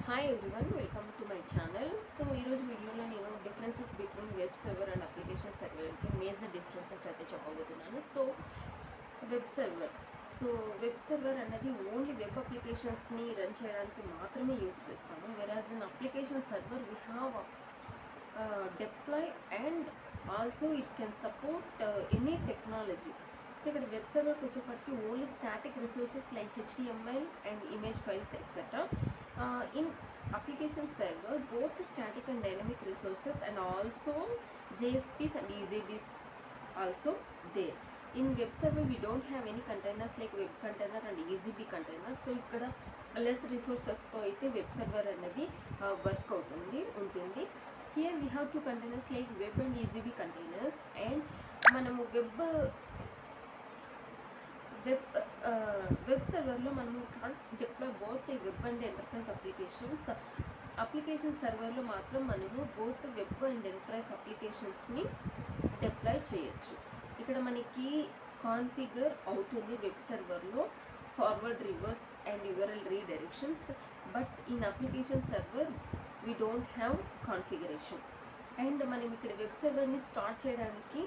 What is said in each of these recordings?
Hi everyone, welcome to my channel. So ఈరోజు వీడియోలో నేను differences between web server and application సర్వర్కి major differences అయితే చెప్పబోతున్నాను. సో వెబ్ సర్వర్ అనేది ఓన్లీ వెబ్ అప్లికేషన్స్ని రన్ చేయడానికి మాత్రమే యూజ్ చేస్తాము. Whereas in application server we have deploy and also it can support any technology. So ఇక్కడ వెబ్ సర్వర్కి వచ్చేప్పటికి only static resources like HTML and image files etcetera. In application server both the static and dynamic resources and also JSPs and EJBs also there. In web server we don't have any containers like web container and EJB container. So ఇక్కడ less రిసోర్సెస్తో అయితే web server అనేది work ఉంటుంది. Here we have two containers like web and EJB containers, and మనము web సర్వర్లో మనము deploy both web and enterprise application సర్వర్లో మాత్రం మనము బోత్ వెబ్ అండ్ ఎంటర్ప్రైజ్ అప్లికేషన్స్ని డిప్లాయ్ చేయొచ్చు. ఇక్కడ మనకి కాన్ఫిగర్ అవుతుంది వెబ్ సర్వర్లో forward, reverse and URL redirections, but in application server we don't have configuration. And మనం ఇక్కడ వెబ్ సర్వర్ని స్టార్ట్ చేయడానికి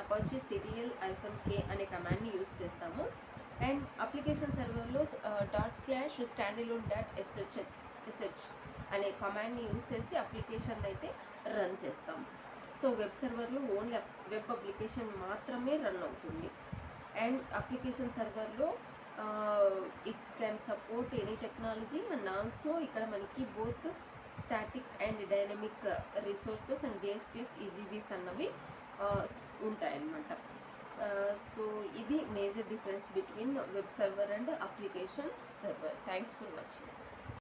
/apache serial-k అనే కమాండ్ని యూజ్ చేస్తాము. అండ్ అప్లికేషన్ సర్వర్లో /standalone.sh అనే కమాండ్ని యూజ్ చేసి అప్లికేషన్ అయితే రన్ చేస్తాము. So web సర్వర్లో only web application మాత్రమే రన్ అవుతుంది. అండ్ అప్లికేషన్ సర్వర్లో it can support any technology and also ఇక్కడ మనకి both static and dynamic resources and JSPs, EJBs అన్నవి ఉంటాయన్నమాట. సో ఇది major difference between web server and application server. Thanks for watching.